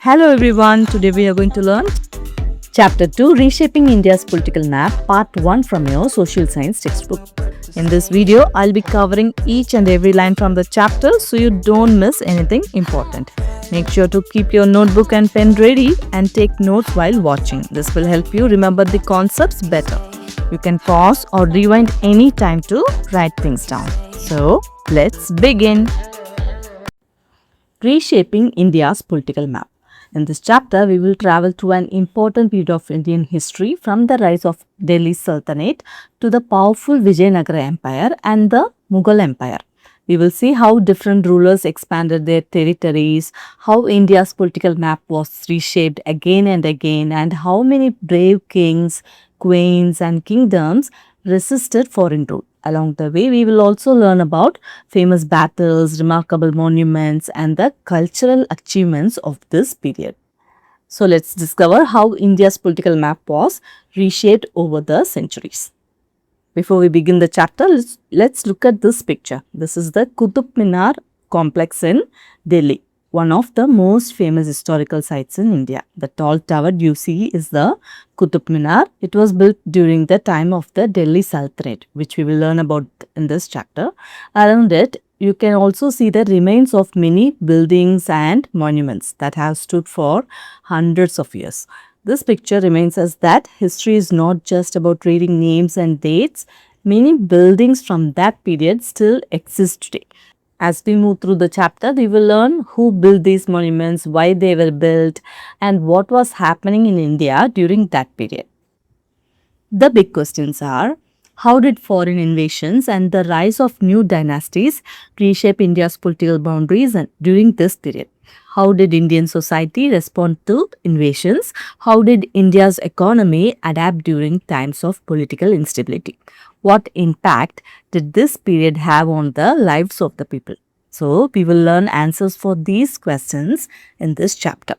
Hello everyone, today we are going to learn Chapter 2 Reshaping India's Political Map Part 1 from your Social Science textbook. In this video, I'll be covering each and every line from the chapter so you don't miss anything important. Make sure to keep your notebook and pen ready and take notes while watching. This will help you remember the concepts better. You can pause or rewind any time to write things down. So, let's begin. Reshaping India's Political Map. In this chapter, we will travel through an important period of Indian history from the rise of Delhi Sultanate to the powerful Vijayanagara Empire and the Mughal Empire. We will see how different rulers expanded their territories, how India's political map was reshaped again and again, and how many brave kings, queens, and kingdoms resisted foreign rule. Along the way, we will also learn about famous battles, remarkable monuments, and the cultural achievements of this period. So, let's discover how India's political map was reshaped over the centuries. Before we begin the chapter, let's look at this picture. This is the Qutub Minar complex in Delhi, one of the most famous historical sites in India. The tall tower you see is the Qutub Minar. It was built during the time of the Delhi Sultanate, which we will learn about in this chapter. Around it, you can also see the remains of many buildings and monuments that have stood for hundreds of years. This picture reminds us that history is not just about reading names and dates. Many buildings from that period still exist today. As we move through the chapter, we will learn who built these monuments, why they were built, and what was happening in India during that period. The big questions are, how did foreign invasions and the rise of new dynasties reshape India's political boundaries during this period? How did Indian society respond to invasions? How did India's economy adapt during times of political instability? What impact did this period have on the lives of the people? So, we will learn answers for these questions in this chapter.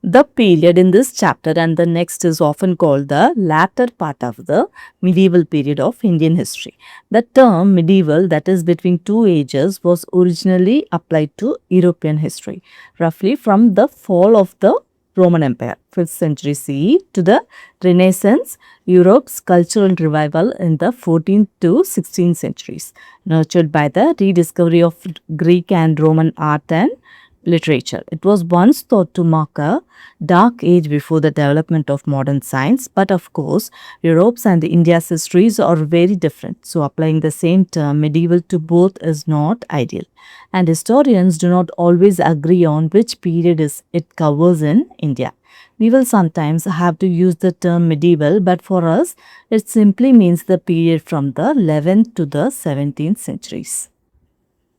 The period in this chapter and the next is often called the latter part of the medieval period of Indian history. The term medieval, that is between two ages, was originally applied to European history, roughly from the fall of the Roman Empire, 5th century CE, to the Renaissance, Europe's cultural revival in the 14th to 16th centuries, nurtured by the rediscovery of Greek and Roman art and literature. It was once thought to mark a dark age before the development of modern science, but of course, Europe's and India's histories are very different. So, applying the same term medieval to both is not ideal. And historians do not always agree on which period it covers in India. We will sometimes have to use the term medieval, but for us, it simply means the period from the 11th to the 17th centuries.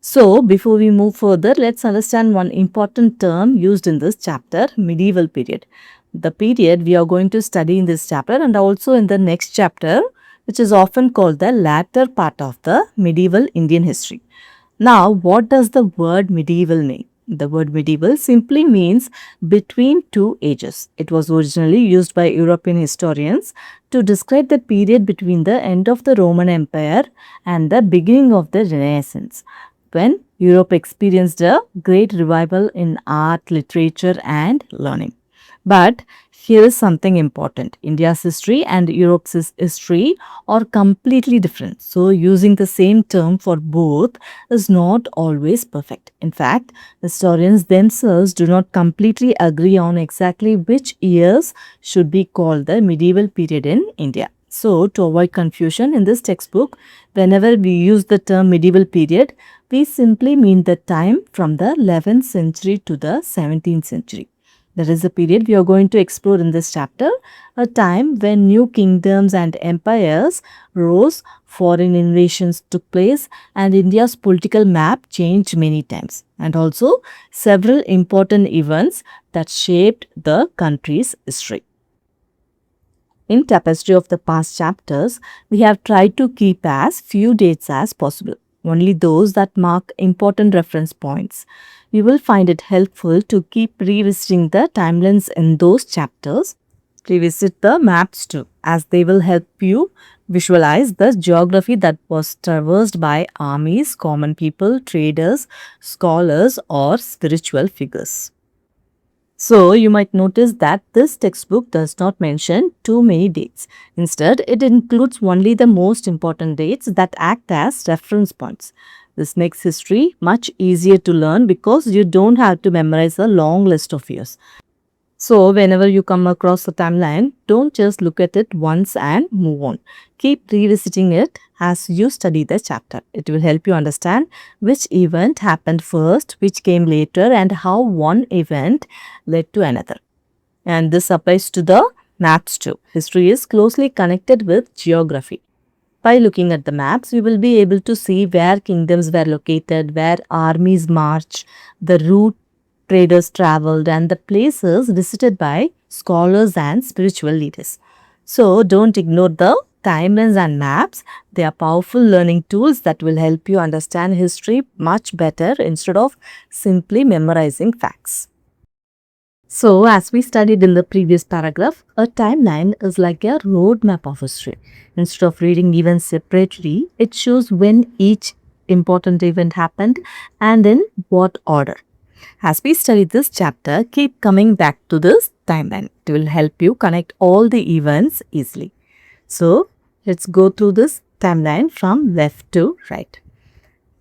So, before we move further, let's understand one important term used in this chapter, medieval period. The period we are going to study in this chapter and also in the next chapter, which is often called the latter part of the medieval Indian history. Now, what does the word medieval mean? The word medieval simply means between two ages. It was originally used by European historians to describe the period between the end of the Roman Empire and the beginning of the Renaissance, when Europe experienced a great revival in art, literature, and learning. But here is something important. India's history and Europe's history are completely different. So, using the same term for both is not always perfect. In fact, historians themselves do not completely agree on exactly which years should be called the medieval period in India. So, to avoid confusion in this textbook, whenever we use the term medieval period, we simply mean the time from the 11th century to the 17th century. That is the period we are going to explore in this chapter, a time when new kingdoms and empires rose, foreign invasions took place, and India's political map changed many times, and also several important events that shaped the country's history. In tapestry of the past chapters, we have tried to keep as few dates as possible, only those that mark important reference points. We will find it helpful to keep revisiting the timelines in those chapters. Revisit the maps too, as they will help you visualize the geography that was traversed by armies, common people, traders, scholars, or spiritual figures. So, you might notice that this textbook does not mention too many dates. Instead, it includes only the most important dates that act as reference points. This makes history much easier to learn because you don't have to memorize a long list of years. So, whenever you come across a timeline, don't just look at it once and move on. Keep revisiting it as you study the chapter. It will help you understand which event happened first, which came later, and how one event led to another. And this applies to the maps too. History is closely connected with geography. By looking at the maps, we will be able to see where kingdoms were located, where armies marched, the route traders traveled, and the places visited by scholars and spiritual leaders. So, don't ignore the timelines and maps. They are powerful learning tools that will help you understand history much better instead of simply memorizing facts. So, as we studied in the previous paragraph, a timeline is like a roadmap of history. Instead of reading events separately, it shows when each important event happened and in what order. As we study this chapter, keep coming back to this timeline. It will help you connect all the events easily. So, let's go through this timeline from left to right.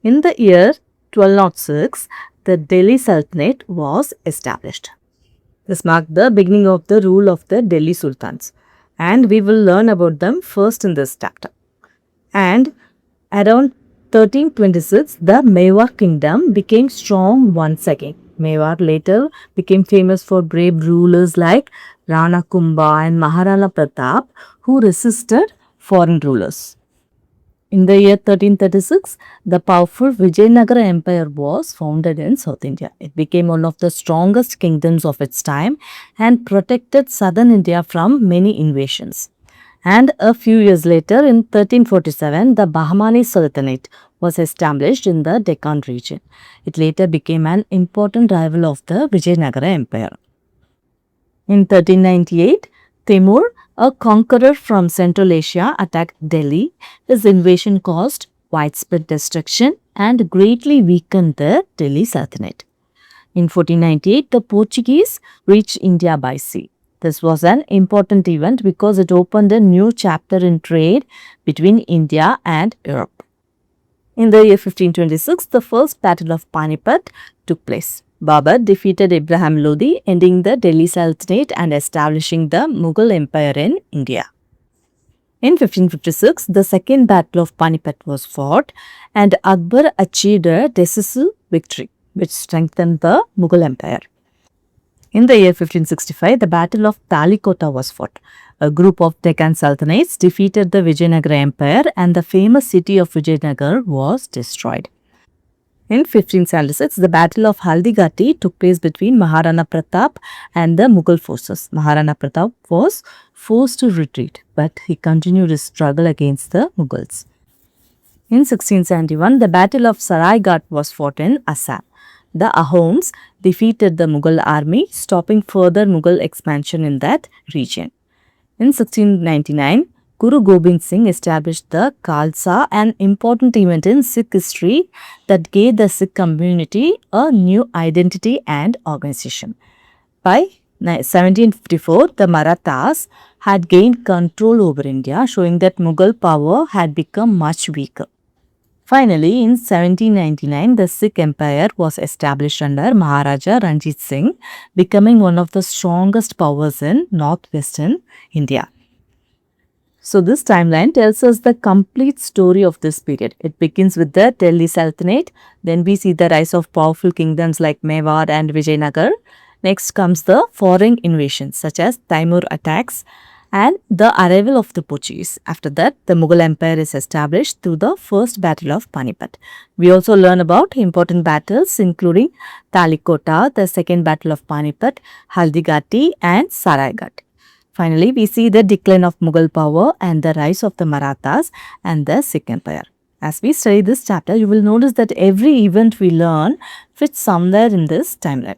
In the year 1206, the Delhi Sultanate was established. This marked the beginning of the rule of the Delhi Sultans, and we will learn about them first in this chapter. And around 1326, the Mewar kingdom became strong once again. Mewar later became famous for brave rulers like Rana Kumbha and Maharana Pratap who resisted foreign rulers. In the year 1336, the powerful Vijayanagara Empire was founded in South India. It became one of the strongest kingdoms of its time and protected southern India from many invasions. And a few years later, in 1347, the Bahmani Sultanate was established in the Deccan region. It later became an important rival of the Vijayanagara Empire. In 1398, Timur, a conqueror from Central Asia, attacked Delhi. His invasion caused widespread destruction and greatly weakened the Delhi Sultanate. In 1498, the Portuguese reached India by sea. This was an important event because it opened a new chapter in trade between India and Europe. In the year 1526, the first Battle of Panipat took place. Babur defeated Ibrahim Lodi, ending the Delhi Sultanate and establishing the Mughal Empire in India. In 1556, the second Battle of Panipat was fought and Akbar achieved a decisive victory, which strengthened the Mughal Empire. In the year 1565, the Battle of Talikota was fought. A group of Deccan Sultanates defeated the Vijayanagara Empire and the famous city of Vijayanagar was destroyed. In 1576, the Battle of Haldighati took place between Maharana Pratap and the Mughal forces. Maharana Pratap was forced to retreat, but he continued his struggle against the Mughals. In 1671, the Battle of Saraighat was fought in Assam. The Ahoms defeated the Mughal army, stopping further Mughal expansion in that region. In 1699, Guru Gobind Singh established the Khalsa, an important event in Sikh history that gave the Sikh community a new identity and organization. By 1754, the Marathas had gained control over India, showing that Mughal power had become much weaker. Finally, in 1799, the Sikh Empire was established under Maharaja Ranjit Singh, becoming one of the strongest powers in northwestern India. So, this timeline tells us the complete story of this period. It begins with the Delhi Sultanate, then we see the rise of powerful kingdoms like Mewar and Vijayanagar. Next comes the foreign invasions such as Timur attacks and the arrival of the Portuguese. After that, the Mughal Empire is established through the first Battle of Panipat. We also learn about important battles including Talikota, the second Battle of Panipat, Haldighati and Saraighat. Finally, we see the decline of Mughal power and the rise of the Marathas and the Sikh Empire. As we study this chapter, you will notice that every event we learn fits somewhere in this timeline.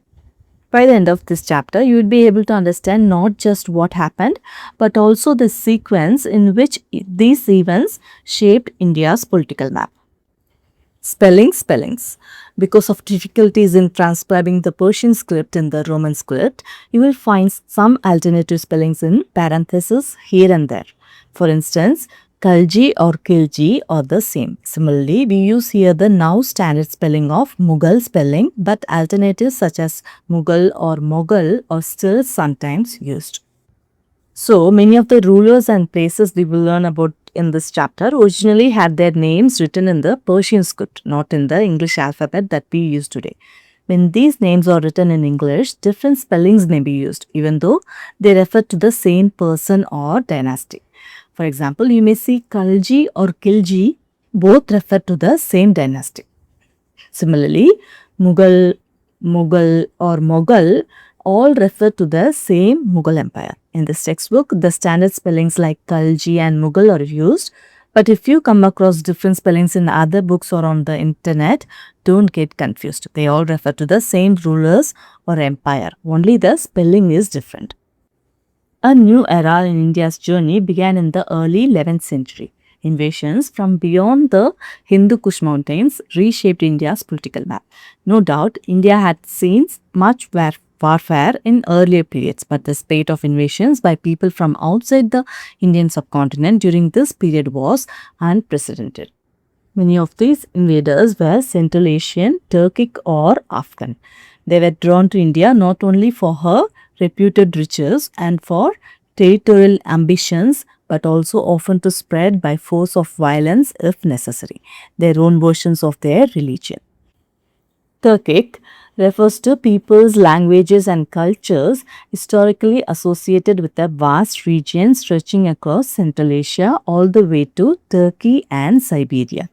By the end of this chapter, you will be able to understand not just what happened, but also the sequence in which these events shaped India's political map. Spellings. Because of difficulties in transcribing the Persian script in the Roman script, you will find some alternative spellings in parentheses here and there. For instance, Khilji or Khilji are the same. Similarly, we use here the now standard spelling of Mughal spelling, but alternatives such as Mughal or Mughal are still sometimes used. So, many of the rulers and places we will learn about in this chapter originally had their names written in the Persian script, not in the English alphabet that we use today. When these names are written in English, different spellings may be used, even though they refer to the same person or dynasty. For example, you may see Khilji or Khilji, both refer to the same dynasty. Similarly, Mughal or Mughal all refer to the same Mughal Empire. In this textbook, the standard spellings like Khilji and Mughal are used. But if you come across different spellings in other books or on the internet, don't get confused. They all refer to the same rulers or empire. Only the spelling is different. A new era in India's journey began in the early 11th century. Invasions from beyond the Hindu Kush mountains reshaped India's political map. No doubt, India had seen much warfare in earlier periods, but the spate of invasions by people from outside the Indian subcontinent during this period was unprecedented. Many of these invaders were Central Asian, Turkic or Afghan. They were drawn to India not only for her reputed riches and for territorial ambitions, but also often to spread by force of violence if necessary, their own versions of their religion. Turkic refers to peoples, languages and cultures historically associated with a vast region stretching across Central Asia all the way to Turkey and Siberia.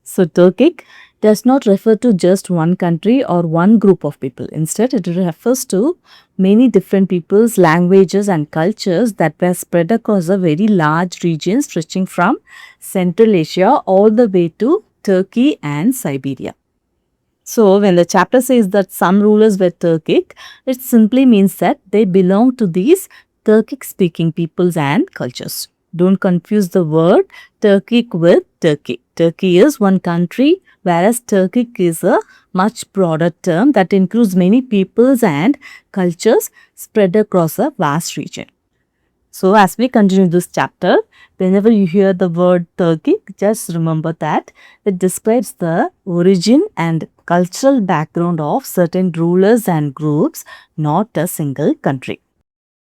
So, Turkic does not refer to just one country or one group of people. Instead, it refers to many different peoples, languages and cultures that were spread across a very large region stretching from Central Asia all the way to Turkey and Siberia. So, when the chapter says that some rulers were Turkic, it simply means that they belong to these Turkic speaking peoples and cultures. Don't confuse the word Turkic with Turkey. Turkey is one country, whereas Turkic is a much broader term that includes many peoples and cultures spread across a vast region. So, as we continue this chapter, whenever you hear the word Turkic, just remember that it describes the origin and cultural background of certain rulers and groups, not a single country.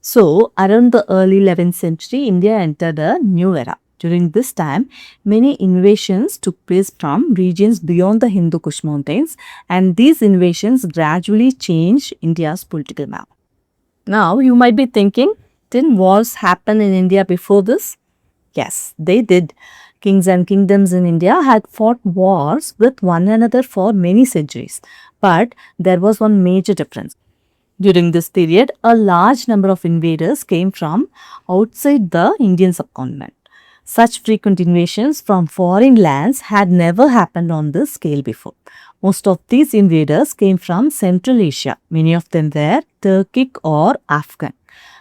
So, around the early 11th century, India entered a new era. During this time, many invasions took place from regions beyond the Hindu Kush mountains, and these invasions gradually changed India's political map. Now, you might be thinking, didn't wars happen in India before this? Yes, they did. Kings and kingdoms in India had fought wars with one another for many centuries. But there was one major difference. During this period, a large number of invaders came from outside the Indian subcontinent. Such frequent invasions from foreign lands had never happened on this scale before. Most of these invaders came from Central Asia. Many of them were Turkic or Afghan.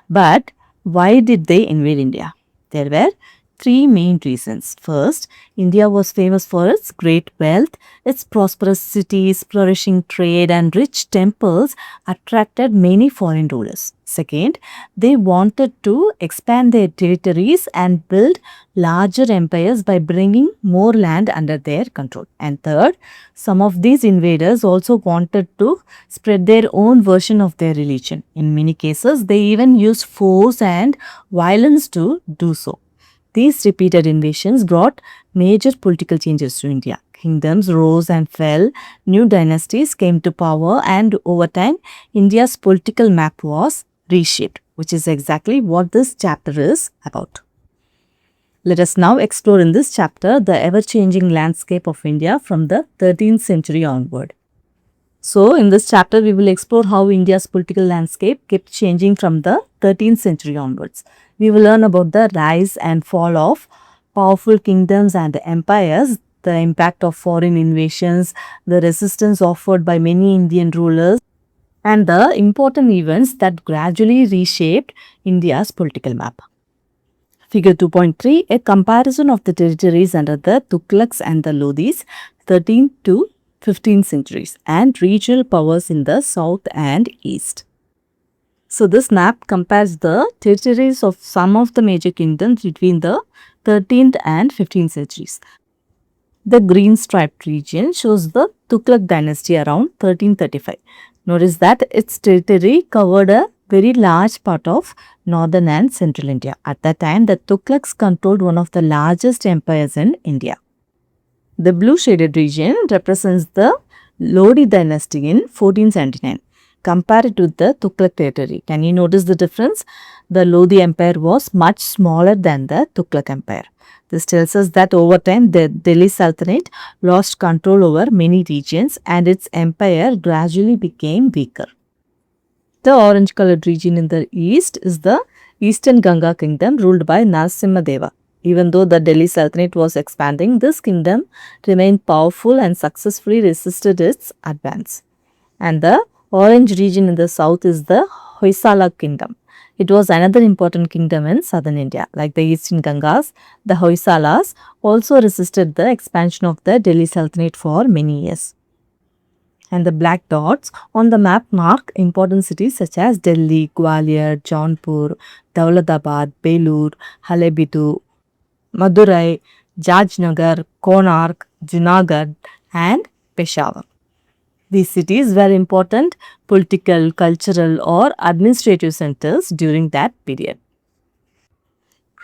But why did they invade India? There were three main reasons. First, India was famous for its great wealth. Its prosperous cities, flourishing trade and rich temples attracted many foreign rulers. Second, they wanted to expand their territories and build larger empires by bringing more land under their control. And third, some of these invaders also wanted to spread their own version of their religion. In many cases, they even used force and violence to do so. These repeated invasions brought major political changes to India. Kingdoms rose and fell, new dynasties came to power, and over time, India's political map was reshaped, which is exactly what this chapter is about. Let us now explore in this chapter the ever-changing landscape of India from the 13th century onward. So, in this chapter, we will explore how India's political landscape kept changing from the 13th century onwards. We will learn about the rise and fall of powerful kingdoms and empires, the impact of foreign invasions, the resistance offered by many Indian rulers, and the important events that gradually reshaped India's political map. Figure 2.3, a comparison of the territories under the Tughlaqs and the Lodhis. 13th to 15th centuries and regional powers in the south and east. So this map compares the territories of some of the major kingdoms between the 13th and 15th centuries. The green striped region shows the Tughlaq dynasty around 1335. Notice that its territory covered a very large part of northern and central India. At that time, the Tughlaqs controlled one of the largest empires in India. The blue shaded region represents the Lodi dynasty in 1479. Compared to the Tughlaq territory, can you notice the difference? The Lodi empire was much smaller than the Tughlaq empire. This tells us that over time the Delhi Sultanate lost control over many regions and its empire gradually became weaker. The orange colored region in the east is the Eastern Ganga kingdom ruled by Narasimha. Even though the Delhi Sultanate was expanding, this kingdom remained powerful and successfully resisted its advance. And the orange region in the south is the Hoysala kingdom. It was another important kingdom in southern India. Like the Eastern Gangas, the Hoysalas also resisted the expansion of the Delhi Sultanate for many years. And the black dots on the map mark important cities such as Delhi, Gwalior, Jaunpur, Dauladabad, Belur, Halebidu, Madurai, Jajnagar, Konark, Junagadh and Peshawar. These cities were important political, cultural or administrative centers during that period.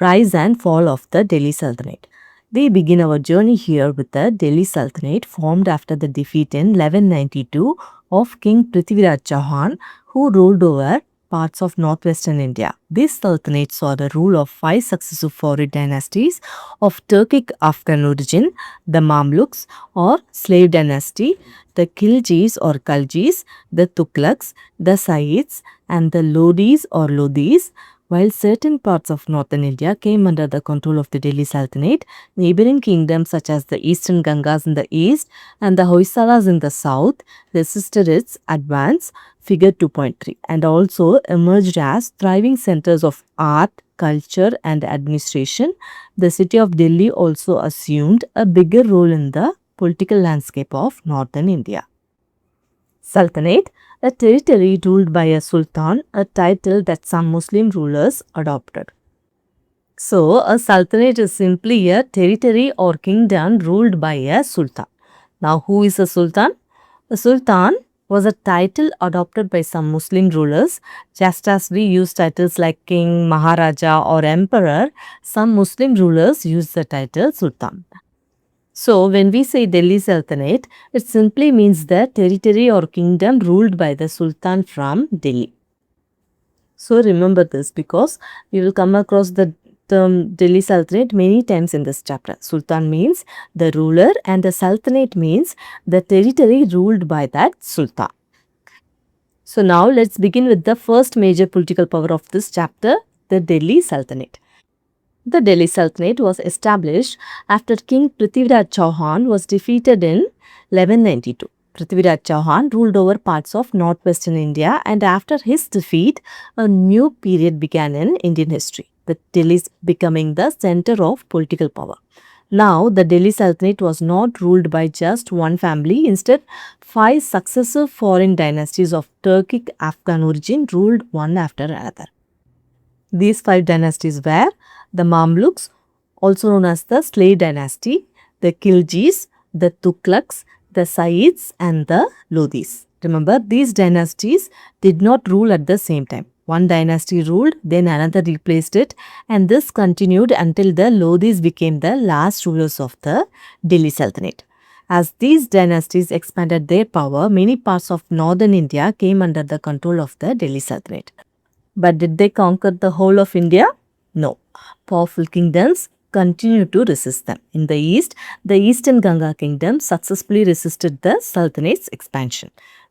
Rise and fall of the Delhi Sultanate. We begin our journey here with the Delhi Sultanate formed after the defeat in 1192 of King Prithviraj Chauhan, who ruled over parts of northwestern India. This Sultanate saw the rule of 5 successive foreign dynasties of Turkic-Afghan origin, the Mamluks or slave dynasty, the Khiljis or Khaljis, the Tughlaqs, the Saids and the Lodis or Lodis. While certain parts of northern India came under the control of the Delhi Sultanate, neighboring kingdoms such as the Eastern Gangas in the east and the Hoysalas in the south resisted its advance, figure 2.3, and also emerged as thriving centers of art, culture and administration. The city of Delhi also assumed a bigger role in the political landscape of northern India. Sultanate, a territory ruled by a sultan, a title that some Muslim rulers adopted. So, a sultanate is simply a territory or kingdom ruled by a sultan. Now, who is a sultan? A sultan was a title adopted by some Muslim rulers. Just as we use titles like king, maharaja or emperor, some Muslim rulers use the title sultan. So, when we say Delhi Sultanate, it simply means the territory or kingdom ruled by the Sultan from Delhi. So, remember this because we will come across the term Delhi Sultanate many times in this chapter. Sultan means the ruler and the Sultanate means the territory ruled by that Sultan. So, now let's begin with the first major political power of this chapter, the Delhi Sultanate. The Delhi Sultanate was established after King Prithviraj Chauhan was defeated in 1192. Prithviraj Chauhan ruled over parts of northwestern India, and after his defeat, a new period began in Indian history, with Delhi becoming the center of political power. Now, the Delhi Sultanate was not ruled by just one family. Instead, 5 successive foreign dynasties of Turkic-Afghan origin ruled one after another. These 5 dynasties were the Mamluks, also known as the slave dynasty, the Khiljis, the Tughlaqs, the Saids and the Lodis. Remember, these dynasties did not rule at the same time. One dynasty ruled, then another replaced it, and this continued until the Lodis became the last rulers of the Delhi Sultanate. As these dynasties expanded their power, many parts of northern India came under the control of the Delhi Sultanate. But did they conquer the whole of India? No. Powerful kingdoms continued to resist them. In the east, the Eastern Ganga kingdom successfully resisted the Sultanate's expansion.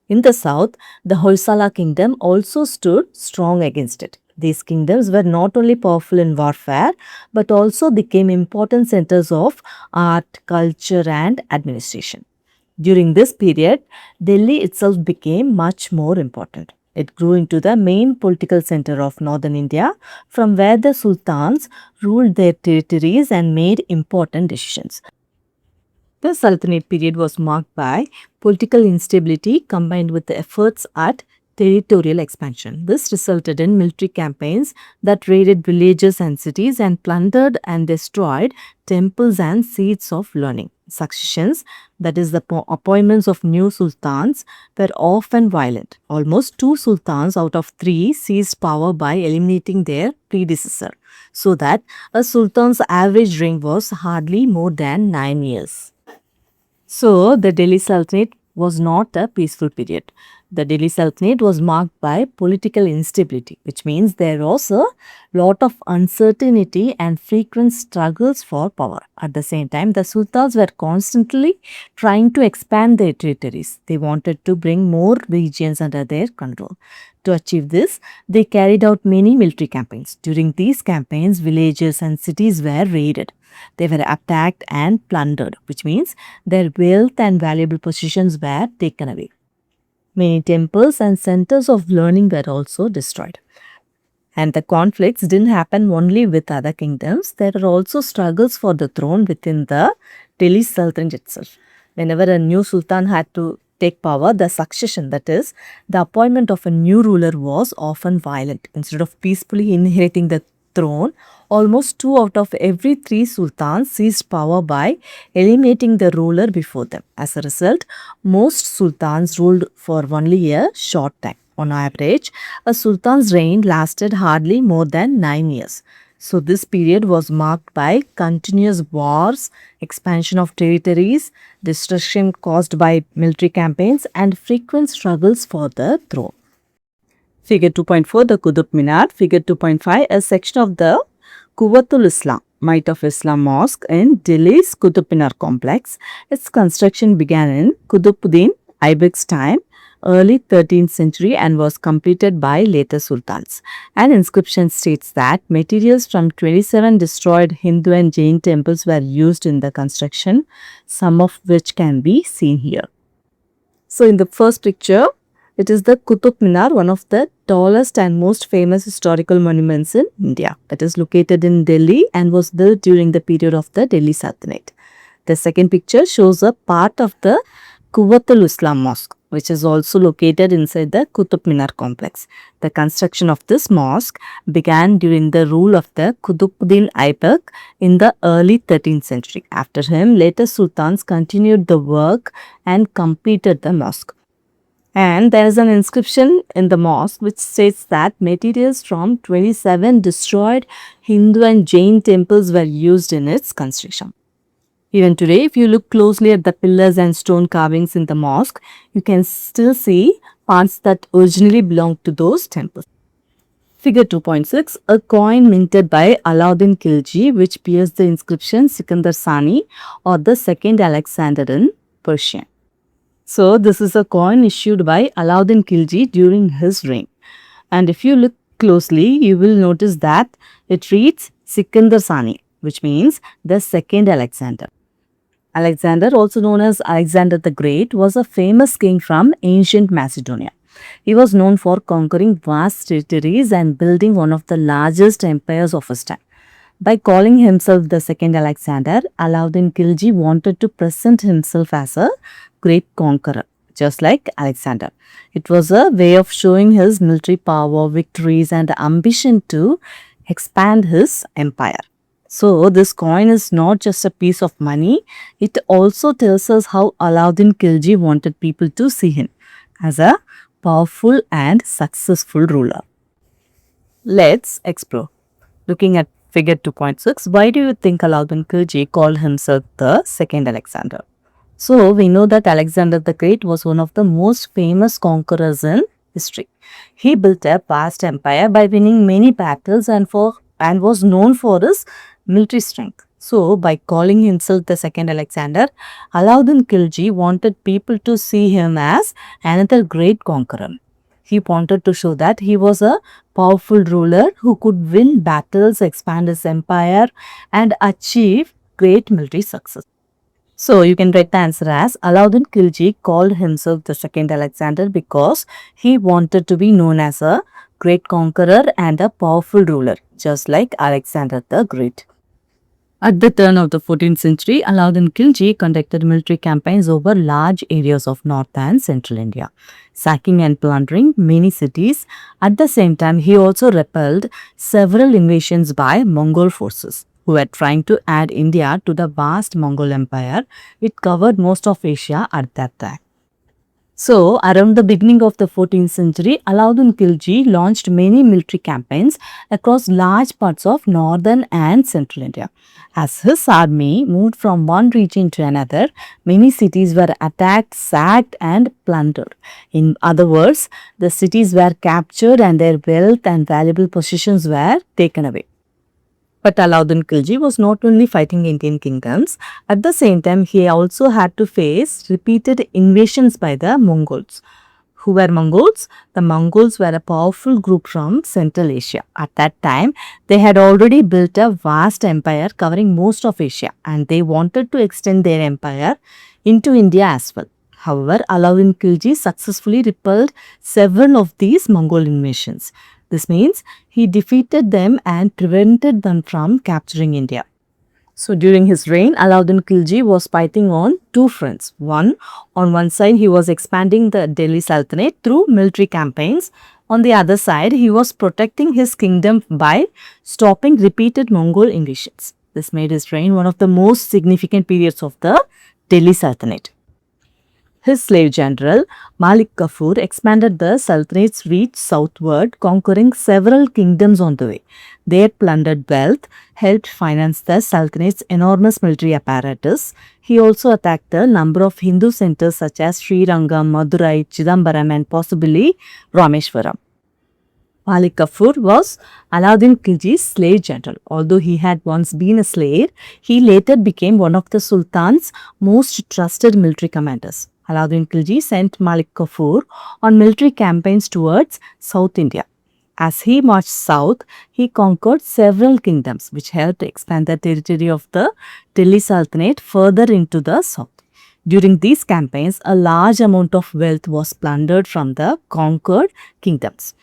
In the south, the Hoysala kingdom also stood strong against it. These kingdoms were not only powerful in warfare, but also became important centers of art, culture and administration. During this period, Delhi itself became much more important. It grew into the main political center of northern India, from where the sultans ruled their territories and made important decisions. The Sultanate period was marked by political instability combined with the efforts at territorial expansion. This resulted in military campaigns that raided villages and cities and plundered and destroyed temples and seats of learning. Successions, that is, the appointments of new sultans, were often violent. Almost two sultans out of three seized power by eliminating their predecessor, so that a sultan's average reign was hardly more than 9 years. So, the Delhi Sultanate was not a peaceful period. The Delhi Sultanate was marked by political instability, which means there was a lot of uncertainty and frequent struggles for power. At the same time, the sultans were constantly trying to expand their territories. They wanted to bring more regions under their control. To achieve this, they carried out many military campaigns. During these campaigns, villages and cities were raided. They were attacked and plundered, which means their wealth and valuable possessions were taken away. Many temples and centers of learning were also destroyed. And the conflicts didn't happen only with other kingdoms. There are also struggles for the throne within the Delhi Sultanate itself. Whenever a new sultan had to take power, the succession, that is, the appointment of a new ruler, was often violent. Instead of peacefully inheriting the throne, almost 2 out of every 3 sultans seized power by eliminating the ruler before them. As a result, most sultans ruled for only a short time. On average, a sultan's reign lasted hardly more than 9 years. So, this period was marked by continuous wars, expansion of territories, destruction caused by military campaigns, and frequent struggles for the throne. Figure 2.4, the Qutub Minar. Figure 2.5, a section of the Quwwatul Islam, Might of Islam Mosque in Delhi's Qutub Minar complex. Its construction began in Qutbuddin Aibak's time, early 13th century, and was completed by later sultans. An inscription states that materials from 27 destroyed Hindu and Jain temples were used in the construction, some of which can be seen here. So, in the first picture, it is the Qutub Minar, one of the tallest and most famous historical monuments in India. It is located in Delhi and was built during the period of the Delhi Sultanate. The second picture shows a part of the Quwwatul Islam Mosque, which is also located inside the Qutub Minar complex. The construction of this mosque began during the rule of the Qutbuddin Aibak in the early 13th century. After him, later sultans continued the work and completed the mosque. And there is an inscription in the mosque which states that materials from 27 destroyed Hindu and Jain temples were used in its construction. Even today, if you look closely at the pillars and stone carvings in the mosque, you can still see parts that originally belonged to those temples. Figure 2.6, a coin minted by Alauddin Khilji which bears the inscription Sikandar Sani or the Second Alexander in Persian. So, this is a coin issued by Alauddin Khilji during his reign. And if you look closely, you will notice that it reads Sikandar Sani, which means the second Alexander. Alexander, also known as Alexander the Great, was a famous king from ancient Macedonia. He was known for conquering vast territories and building one of the largest empires of his time. By calling himself the second Alexander, Alauddin Khilji wanted to present himself as a great conqueror, just like Alexander. It was a way of showing his military power, victories, and ambition to expand his empire. So, this coin is not just a piece of money, it also tells us how Alauddin Khilji wanted people to see him as a powerful and successful ruler. Let's explore. Looking at figure 2.6, why do you think Alauddin Khilji called himself the second Alexander? So, we know that Alexander the Great was one of the most famous conquerors in history. He built a vast empire by winning many battles and was known for his military strength. So, by calling himself the second Alexander, Alauddin Khilji wanted people to see him as another great conqueror. He wanted to show that he was a powerful ruler who could win battles, expand his empire, and achieve great military success. So, you can write the answer as Alauddin Khilji called himself the second Alexander because he wanted to be known as a great conqueror and a powerful ruler, just like Alexander the Great. At the turn of the 14th century, Alauddin Khilji conducted military campaigns over large areas of north and central India, sacking and plundering many cities. At the same time, he also repelled several invasions by Mongol forces who were trying to add India to the vast Mongol Empire. It covered most of Asia at that time. So, around the beginning of the 14th century, Alauddin Khilji launched many military campaigns across large parts of northern and central India. As his army moved from one region to another, many cities were attacked, sacked, and plundered. In other words, the cities were captured and their wealth and valuable possessions were taken away. But Alauddin Khilji was not only fighting Indian kingdoms, at the same time he also had to face repeated invasions by the Mongols. Who were Mongols? The Mongols were a powerful group from Central Asia. At that time, they had already built a vast empire covering most of Asia and they wanted to extend their empire into India as well. However, Alauddin Khilji successfully repelled several of these Mongol invasions. This means he defeated them and prevented them from capturing India. So during his reign, Alauddin Khilji was fighting on two fronts. On one side, he was expanding the Delhi Sultanate through military campaigns. On the other side, he was protecting his kingdom by stopping repeated Mongol invasions. This made his reign one of the most significant periods of the Delhi Sultanate. His slave general, Malik Kafur, expanded the Sultanate's reach southward, conquering several kingdoms on the way. Their plundered wealth helped finance the Sultanate's enormous military apparatus. He also attacked a number of Hindu centers such as Srirangam, Madurai, Chidambaram and possibly Rameshwaram. Malik Kafur was Alauddin Khilji's slave general. Although he had once been a slave, he later became one of the Sultan's most trusted military commanders. Alauddin Khilji sent Malik Kafur on military campaigns towards South India. As he marched south, he conquered several kingdoms which helped expand the territory of the Delhi Sultanate further into the south. During these campaigns, a large amount of wealth was plundered from the conquered kingdoms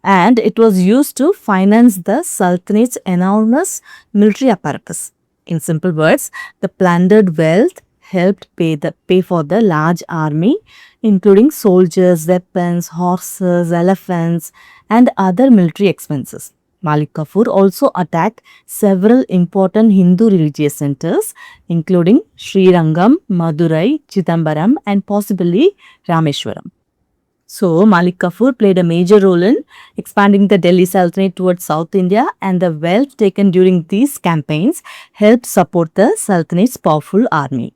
and it was used to finance the Sultanate's enormous military apparatus. In simple words, the plundered wealth helped pay for the large army, including soldiers, weapons, horses, elephants, and other military expenses. Malik Kafur also attacked several important Hindu religious centers, including Srirangam, Madurai, Chidambaram, and possibly Rameshwaram. So, Malik Kafur played a major role in expanding the Delhi Sultanate towards South India, and the wealth taken during these campaigns helped support the Sultanate's powerful army.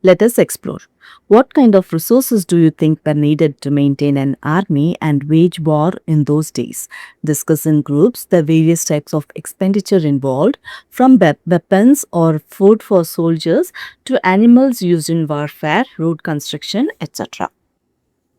Let us explore. What kind of resources do you think were needed to maintain an army and wage war in those days? Discuss in groups the various types of expenditure involved, from weapons or food for soldiers to animals used in warfare, road construction, etc.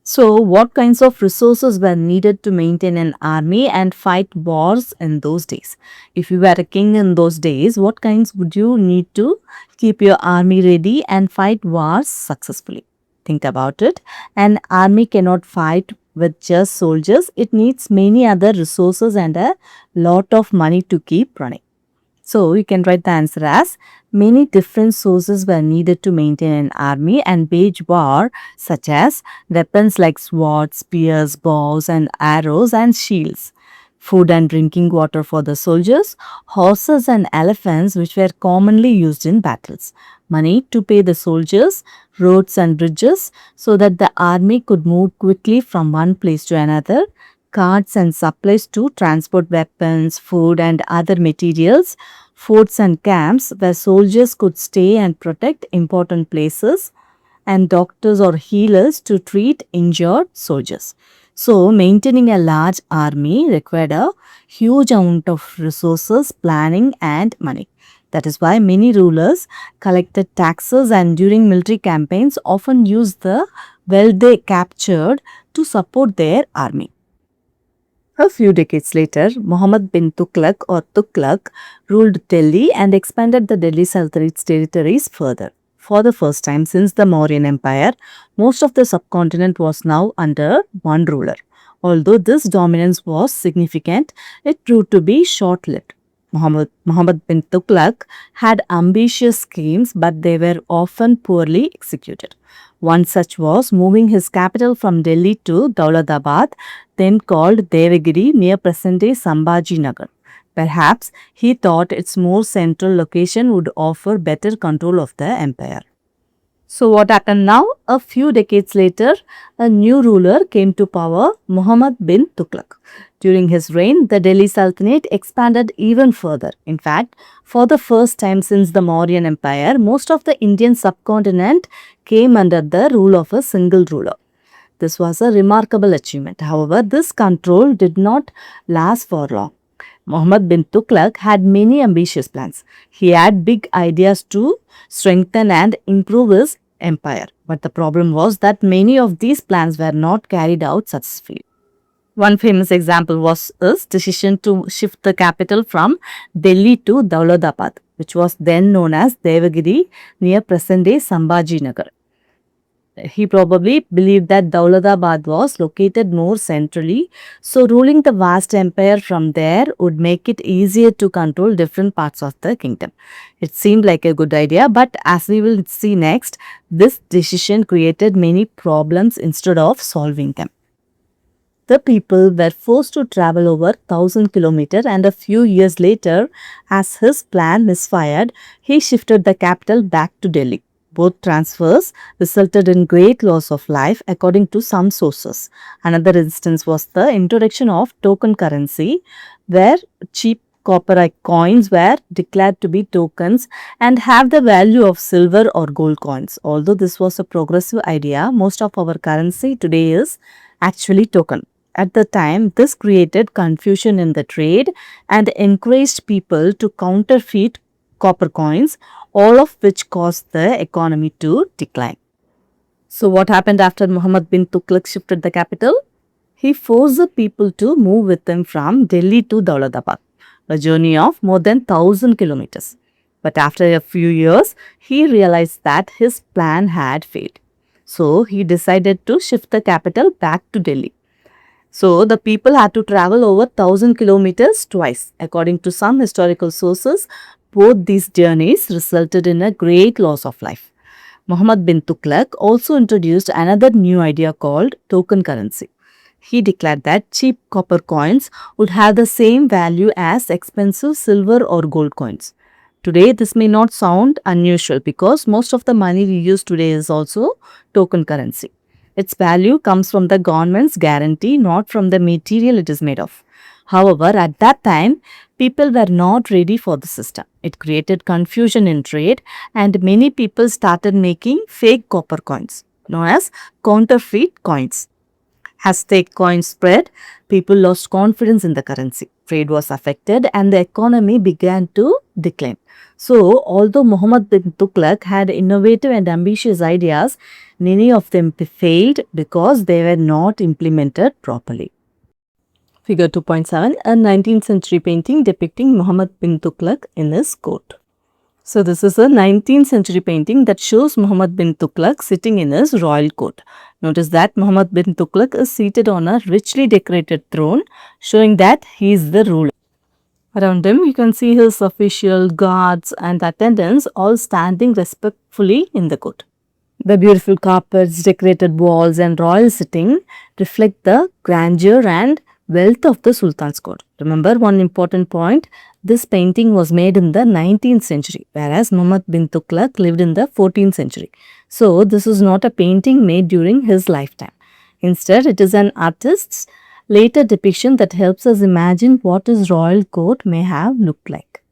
So, what kinds of resources were needed to maintain an army and fight wars in those days? If you were a king in those days, what kinds would you need to keep your army ready and fight wars successfully? Think about it. An army cannot fight with just soldiers. It needs many other resources and a lot of money to keep running. So, you can write the answer as many different sources were needed to maintain an army and wage war, such as weapons like swords, spears, bows and arrows and shields, food and drinking water for the soldiers, horses and elephants which were commonly used in battles, money to pay the soldiers, roads and bridges so that the army could move quickly from one place to another, carts and supplies to transport weapons, food and other materials, forts and camps where soldiers could stay and protect important places, and doctors or healers to treat injured soldiers. So, maintaining a large army required a huge amount of resources, planning and money. That is why many rulers collected taxes and during military campaigns often used the wealth they captured to support their army. A few decades later, Muhammad bin Tughlaq ruled Delhi and expanded the Delhi Sultanate's territories further. For the first time since the Mauryan Empire, most of the subcontinent was now under one ruler. Although this dominance was significant, it proved to be short-lived. Muhammad bin Tughlaq had ambitious schemes, but they were often poorly executed. One such was moving his capital from Delhi to Dauladabad, then called Devagiri, near present-day Sambhajinagar. Perhaps he thought its more central location would offer better control of the empire. So what happened now? A few decades later, a new ruler came to power, Muhammad bin Tughlaq. During his reign, the Delhi Sultanate expanded even further. In fact, for the first time since the Mauryan Empire, most of the Indian subcontinent came under the rule of a single ruler. This was a remarkable achievement. However, this control did not last for long. Muhammad bin Tughlaq had many ambitious plans. He had big ideas to strengthen and improve his empire. But the problem was that many of these plans were not carried out successfully. One famous example was his decision to shift the capital from Delhi to Dauladabad, which was then known as Devagiri, near present-day Sambhajinagar. He probably believed that Dauladabad was located more centrally, so ruling the vast empire from there would make it easier to control different parts of the kingdom. It seemed like a good idea, but as we will see next, this decision created many problems instead of solving them. The people were forced to travel over 1,000 kilometers, and a few years later, as his plan misfired, he shifted the capital back to Delhi. Both transfers resulted in great loss of life according to some sources. Another instance was the introduction of token currency, where cheap copper coins were declared to be tokens and have the value of silver or gold coins. Although this was a progressive idea, most of our currency today is actually token. At the time, this created confusion in the trade and encouraged people to counterfeit copper coins, all of which caused the economy to decline. So what happened after Muhammad bin Tughlaq shifted the capital? He forced the people to move with him from Delhi to Dauladabad, a journey of more than 1,000 kilometers. But after a few years, he realized that his plan had failed. So he decided to shift the capital back to Delhi. So the people had to travel over 1,000 kilometers twice. According to some historical sources, both these journeys resulted in a great loss of life. Muhammad bin Tughlaq also introduced another new idea called token currency. He declared that cheap copper coins would have the same value as expensive silver or gold coins. Today, this may not sound unusual because most of the money we use today is also token currency. Its value comes from the government's guarantee, not from the material it is made of. However, at that time, people were not ready for the system. It created confusion in trade, and many people started making fake copper coins, known as counterfeit coins. As fake coins spread, people lost confidence in the currency. Trade was affected and the economy began to decline. So, although Muhammad bin Tughlaq had innovative and ambitious ideas, many of them failed because they were not implemented properly. Figure 2.7, a 19th century painting depicting Muhammad bin Tughlaq in his court. So this is a 19th century painting that shows Muhammad bin Tughlaq sitting in his royal court. Notice that Muhammad bin Tughlaq is seated on a richly decorated throne, showing that he is the ruler. Around him, you can see his official, guards and attendants all standing respectfully in the court. The beautiful carpets, decorated walls and royal sitting reflect the grandeur and wealth of the Sultan's court. Remember one important point, this painting was made in the 19th century, whereas Muhammad bin Tughlaq lived in the 14th century. So, this is not a painting made during his lifetime. Instead, it is an artist's later depiction that helps us imagine what his royal court may have looked like.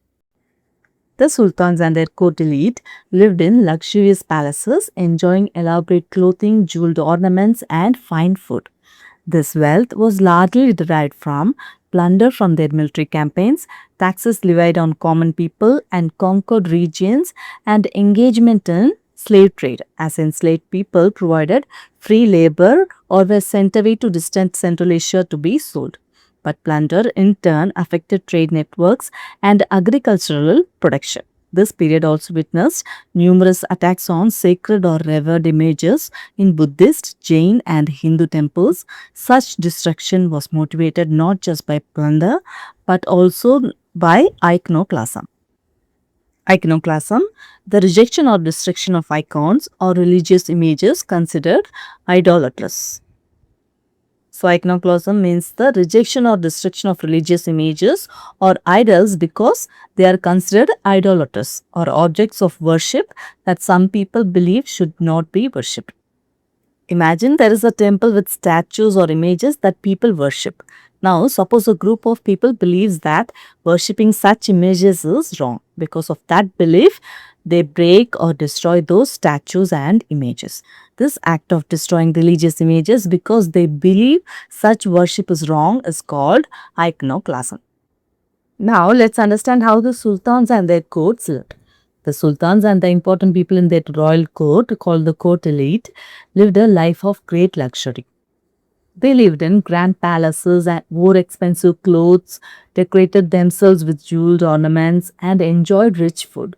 The sultans and their court elite lived in luxurious palaces, enjoying elaborate clothing, jeweled ornaments and fine food. This wealth was largely derived from plunder from their military campaigns, taxes levied on common people and conquered regions, and engagement in slave trade, as enslaved people provided free labor or were sent away to distant Central Asia to be sold. But plunder in turn affected trade networks and agricultural production. This period also witnessed numerous attacks on sacred or revered images in Buddhist, Jain and Hindu temples. Such destruction was motivated not just by plunder but also by iconoclasm. Iconoclasm, the rejection or destruction of icons or religious images considered idolatrous. So, iconoclasm means the rejection or destruction of religious images or idols because they are considered idolatrous or objects of worship that some people believe should not be worshipped. Imagine there is a temple with statues or images that people worship. Now, suppose a group of people believes that worshipping such images is wrong. Because of that belief, they break or destroy those statues and images. This act of destroying religious images because they believe such worship is wrong is called iconoclasm. Now, let's understand how the sultans and their courts lived. The sultans and the important people in that royal court, called the court elite, lived a life of great luxury. They lived in grand palaces and wore expensive clothes, decorated themselves with jeweled ornaments, and enjoyed rich food.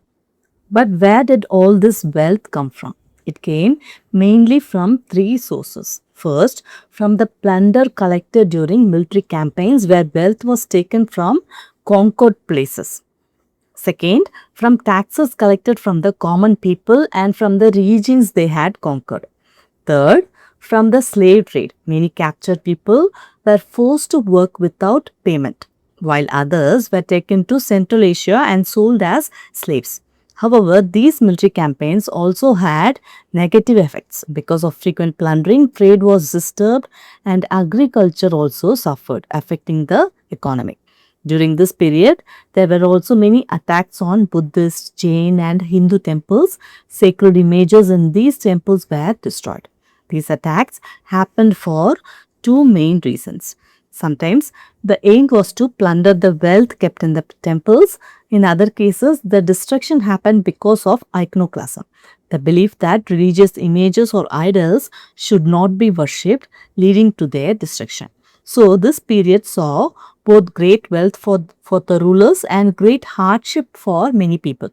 But where did all this wealth come from? It came mainly from three sources. First, from the plunder collected during military campaigns where wealth was taken from conquered places. Second, from taxes collected from the common people and from the regions they had conquered. Third, from the slave trade. Many captured people were forced to work without payment, while others were taken to Central Asia and sold as slaves. However, these military campaigns also had negative effects. Because of frequent plundering, trade was disturbed and agriculture also suffered, affecting the economy. During this period, there were also many attacks on Buddhist, Jain and Hindu temples. Sacred images in these temples were destroyed. These attacks happened for two main reasons. Sometimes the aim was to plunder the wealth kept in the temples. In other cases, the destruction happened because of iconoclasm, the belief that religious images or idols should not be worshipped, leading to their destruction. So, this period saw both great wealth for the rulers and great hardship for many people,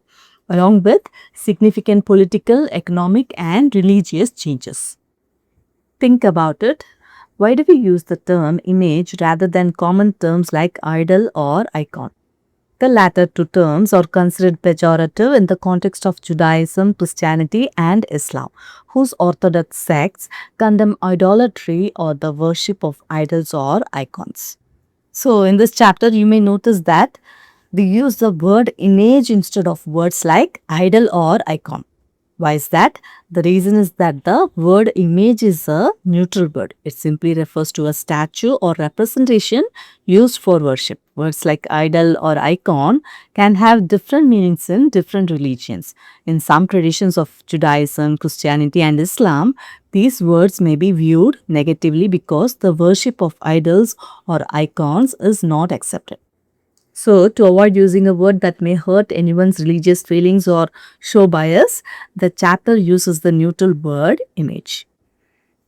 along with significant political, economic and religious changes. Think about it. Why do we use the term image rather than common terms like idol or icon? The latter two terms are considered pejorative in the context of Judaism, Christianity and Islam, whose orthodox sects condemn idolatry or the worship of idols or icons. So, in this chapter, you may notice that we use the word image instead of words like idol or icon. Why is that? The reason is that the word image is a neutral word. It simply refers to a statue or representation used for worship. Words like idol or icon can have different meanings in different religions. In some traditions of Judaism, Christianity and Islam, these words may be viewed negatively because the worship of idols or icons is not accepted. So, to avoid using a word that may hurt anyone's religious feelings or show bias, the chapter uses the neutral word image.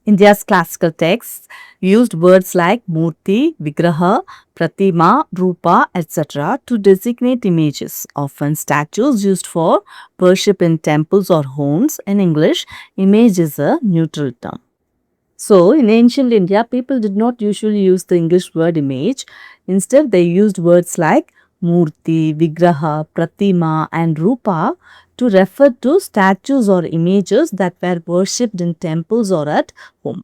India's classical texts used words like murti, vigraha, pratima, rupa, etc. to designate images, often statues used for worship in temples or homes. In English, image is a neutral term. So, in ancient India, people did not usually use the English word image. Instead, they used words like murti, vigraha, pratima and rupa to refer to statues or images that were worshipped in temples or at home.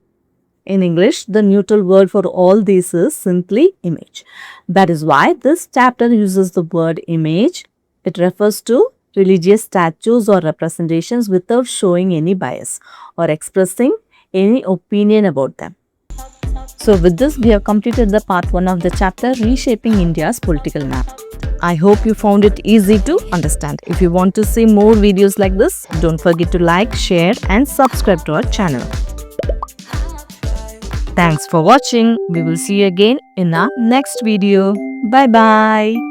In English, the neutral word for all these is simply image. That is why this chapter uses the word image. It refers to religious statues or representations without showing any bias or expressing any opinion about them. So with this, we have completed the part 1 of the chapter Reshaping India's Political Map. I hope you found it easy to understand. If you want to see more videos like this, don't forget to like, share and subscribe to our channel. Thanks for watching. We will see you again in our next video. Bye bye.